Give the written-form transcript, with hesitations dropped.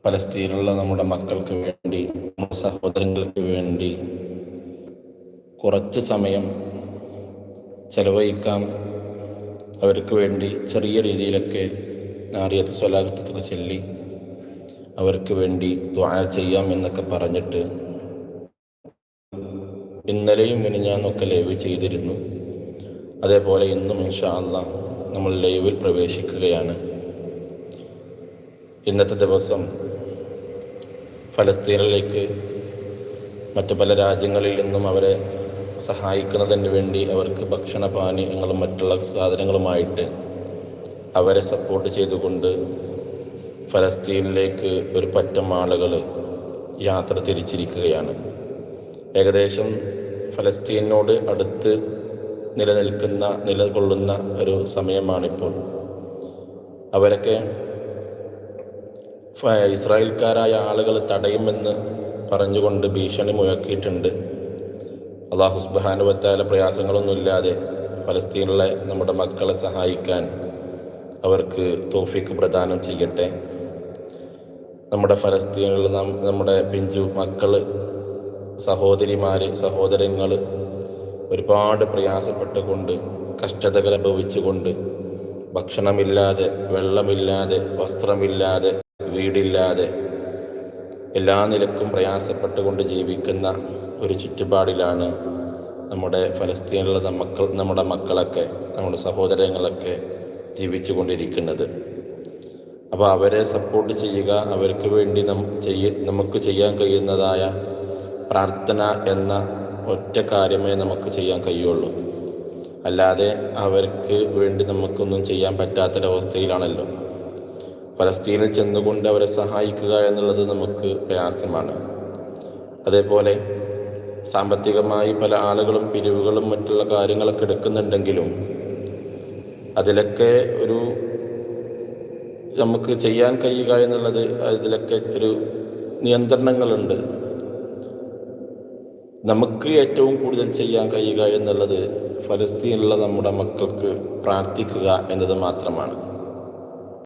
പലസ്തീനിലുള്ള നമ്മുടെ മക്കൾക്ക് വേണ്ടി, നമ്മുടെ സഹോദരങ്ങൾക്ക് വേണ്ടി കുറച്ച് സമയം ചെലവഴിക്കാം. അവർക്ക് വേണ്ടി ചെറിയ രീതിയിലൊക്കെ നാറിയത്ത് സ്വലാത്തൊക്കെ ചൊല്ലി അവർക്ക് വേണ്ടി ദുആ ചെയ്യാം എന്നൊക്കെ പറഞ്ഞിട്ട് ഇന്നലെയും മിനിഞ്ഞാന്നൊക്കെ ലൈവ് ചെയ്തിരുന്നു. അതേപോലെ ഇന്നും ഇൻഷാ അല്ലാഹ് നമ്മൾ ലൈവിൽ പ്രവേശിക്കുകയാണ്. ഇന്നത്തെ ദിവസം ഫലസ്തീനിലേക്ക് മറ്റു പല രാജ്യങ്ങളിൽ നിന്നും അവരെ സഹായിക്കുന്നതിന് വേണ്ടി അവർക്ക് ഭക്ഷണപാനീയങ്ങളും മറ്റുള്ള സാധനങ്ങളുമായിട്ട് അവരെ സപ്പോർട്ട് ചെയ്തുകൊണ്ട് ഫലസ്തീനിലേക്ക് ഒരു പറ്റം ആളുകൾ യാത്ര തിരിച്ചിരിക്കുകയാണ്. ഏകദേശം ഫലസ്തീനോട് അടുത്ത് നിലകൊള്ളുന്ന ഒരു സമയമാണിപ്പോൾ. അവരൊക്കെ ഇസ്രായേൽക്കാരായ ആളുകൾ തടയുമെന്ന് പറഞ്ഞുകൊണ്ട് ഭീഷണി മുഴക്കിയിട്ടുണ്ട്. അല്ലാഹു സുബ്ഹാനഹു വ തആല പ്രയാസങ്ങളൊന്നുമില്ലാതെ ഫലസ്തീനിലെ നമ്മുടെ മക്കളെ സഹായിക്കാൻ അവർക്ക് തൗഫീഖ് പ്രദാനം ചെയ്യട്ടെ. നമ്മുടെ ഫലസ്തീനിൽ നമ്മുടെ പിഞ്ചു മക്കൾ, സഹോദരങ്ങൾ ഒരുപാട് പ്രയാസപ്പെട്ടുകൊണ്ട്, കഷ്ടതകൾ അനുഭവിച്ചുകൊണ്ട്, ഭക്ഷണമില്ലാതെ, വെള്ളമില്ലാതെ, വസ്ത്രമില്ലാതെ, വീടില്ലാതെ എല്ലാ നിലക്കും പ്രയാസപ്പെട്ടുകൊണ്ട് ജീവിക്കുന്ന ഒരു ചുറ്റുപാടിലാണ് നമ്മുടെ ഫലസ്തീനിലുള്ള നമ്മുടെ മക്കളൊക്കെ, നമ്മുടെ സഹോദരങ്ങളൊക്കെ ജീവിച്ചു കൊണ്ടിരിക്കുന്നത്. അപ്പോൾ അവരെ സപ്പോർട്ട് ചെയ്യുക, അവർക്ക് വേണ്ടി നമുക്ക് ചെയ്യാൻ കഴിയുന്നതായ പ്രാർത്ഥന എന്ന ഒറ്റ കാര്യമേ നമുക്ക് ചെയ്യാൻ കഴിയുള്ളൂ. അല്ലാതെ അവർക്ക് വേണ്ടി നമുക്കൊന്നും ചെയ്യാൻ പറ്റാത്തൊരവസ്ഥയിലാണല്ലോ. ഫലസ്തീനിൽ ചെന്നുകൊണ്ട് അവരെ സഹായിക്കുക എന്നുള്ളത് നമുക്ക് പ്രയാസമാണ്. അതേപോലെ സാമ്പത്തികമായി പല ആളുകളും പിരിവുകളും മറ്റുള്ള കാര്യങ്ങളൊക്കെ എടുക്കുന്നുണ്ടെങ്കിലും അതിലൊക്കെ നമുക്ക് ചെയ്യാൻ കഴിയുക എന്നുള്ളത്, അതിലൊക്കെ ഒരു നിയന്ത്രണങ്ങളുണ്ട്. നമുക്ക് ഏറ്റവും കൂടുതൽ ചെയ്യാൻ കഴിയുക എന്നുള്ളത് ഫലസ്തീനിലുള്ള നമ്മുടെ മക്കൾക്ക് പ്രാർത്ഥിക്കുക എന്നത് മാത്രമാണ്.